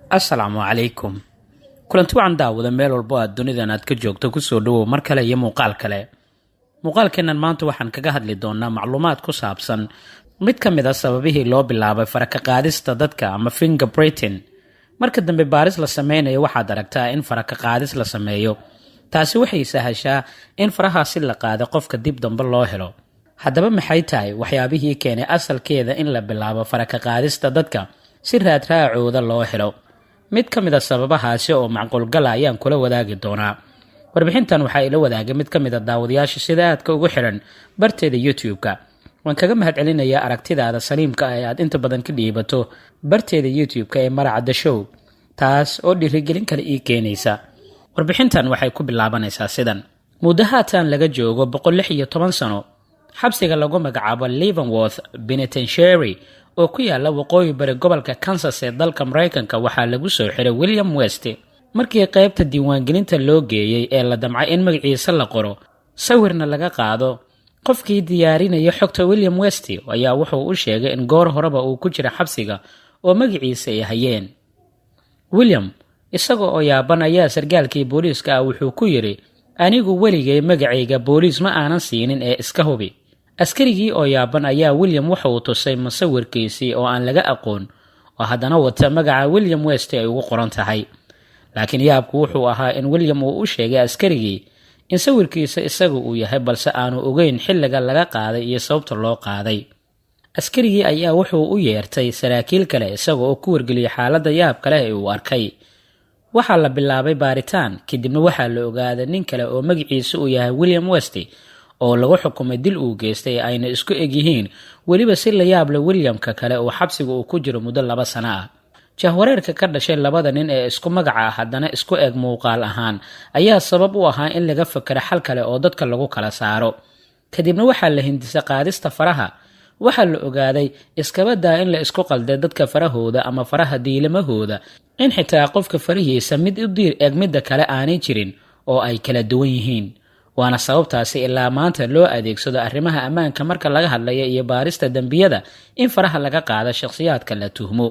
Assalaamu calaykum. Kulanti wacan daawada meel walbo aad dunidan aad ka joogto kusoo dhawow mar kale iyo muuqaal kale. Muuqaalkeenan maanta waxaan kaga hadli doonaa macluumaad ku saabsan mid ka mid ah sababihii loo bilaabay faraka qaadista dadka ama fingerprinting. Marka dambe baaris la sameynayo waxaad aragtaa in faraka qaadis la sameeyo. Taasi waxay sahashaa in farahaasi la qaado qofka dib dambe loo helo. Haddaba maxay tahay waxyaabihii keenay asalkeeda in la bilaabo faraka qaadista dadka si raadraacooda loo helo? Mid ka mid ah sababahaasi oo macquul gala ayaan kula wadaagi doonaa. Warbixintan waxaa ila wadaagay mid ka mid ah daawadayaasha sida aadka ugu xiran barteeda YouTube-ka. Waan kaga mahadcelinayaa aragtidaada saliimka ah ee aad inta badan ka dhiibato barteeda YouTube-ka ee Maracadda Show, taas oo dhiirigelin kale ii keenaysa. Warbixintan waxay ku bilaabanaysaa sidan. Muddo haatan laga joogo 116 sano, xabsiga lagu magacaabo Leavenworth Penitentiary oo ku yaala waqooyi bari gobolka Kansas ee dalka Mareykanka waxaa lagu soo xiray William West. Markii qaybta diiwaangelinta loo geeyay ee la damcay in magaciisa la qoro, sawirna laga qaado, qofkii diyaarinaya xogta William West ayaa wuxuu u sheegay in goor horeba uu ku jira xabsiga oo magaciisa ay hayeen. William, isagoo oo yaaban ayaa sargaalkii booliiska ah wuxuu ku yiri, anigu weligay magacayga booliis ma aanan siinin ee iska hubi. Askarigii oo yaaban ayaa William waxa uu tusay masawirkiisii oo aan laga aqoon oo haddana wata magaca William West ay ugu qoran tahay. Laakiin yaabku wuxuu ahaa in William uu u sheegay askarigii in sawirkiisa isagu uu yahay balse aanu ogeyn xilliga laga qaaday iyo sababta loo qaaday. Askarigii ayaa wuxuu u yeertay saraakiil kale isagoo oo ku wargeliyay xaaladda yaab kale ee uu arkay. Waxaa la bilaabay baaritaan, kadibna waxaa la ogaaday nin kale oo magaciisa uu yahay William West oo lagu xukumay dil uu geystay ayna isku eg yihiin, weliba si la yaab leh Williamka kale oo xabsiga uu ku jiro muddo 2 sano ah. Jahwareerka ka dhashay labada nin ee isku magaca ah haddana isku eg muuqaal ahaan ayaa sabab u ahaa in laga fakaro xal kale oo dadka lagu kala saaro. Kadibna waxaa la hindisay qaadista faraha. Waxaa la ogaaday iskaba daa in la isku qalday dadka farahooda ama faraha diilamahooda, in xitaa qofka farihiisa mid u diir eg midda kale aanay jirin oo ay kala duwan yihiin. Waana sababtaasi ilaa maanta loo adeegsado arrimaha ammaanka marka laga hadlayo iyo baarista dambiyada in faraha laga qaado shakhsiyaadka la tuhmo.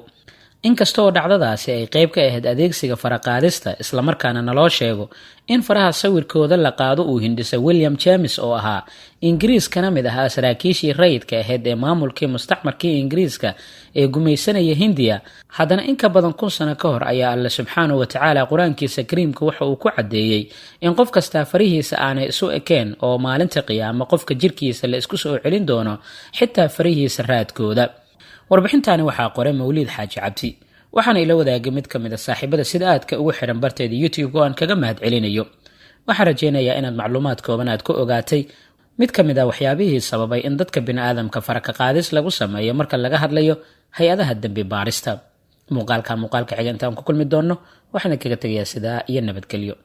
Inkasta oo dhacdadaasi ay qayb ka ahayd adeegsiga faraqaadista, isla markaana naloo sheego in faraha sawirkooda la qaado uu hindisay William James oo ahaa Ingiriis kana mid ahaa saraakiishii rayidka ahayd ee maamulkii mustacmarkii Ingiriiska ee gumaysanaya Hindiya, haddana in ka badan 1,000 sano ka hor ayaa Alle subxaanahu wa tacaala quraankiisa kariimka waxa uu ku cadeeyay in qof kasta farihiisa aanay isu ekeen oo maalinta qiyaamo qofka jirkiisa la isku soo celin doono xitaa farihiisa raadkooda. Warbixintaani waxaa qoray Mawliid Xaaji Cabdi, waxaana ila wadaagay mid ka mid ah saaxiibada sida aadka ugu xiran barteeda YouTube oo aan kaga mahadcelinayo. Waxaan rajeynayaa inaad macluumaad kooban aad ku ogaatay mid ka mid ah waxyaabihii sababay in dadka bini'aadamka faraka qaadis lagu sameeyo marka laga hadlayo hay-adaha dambi baarista. Muuqaalka xiga intaan ku kulmi doono waxaan kaga tegayaa sidaa iyo nabadgelyo.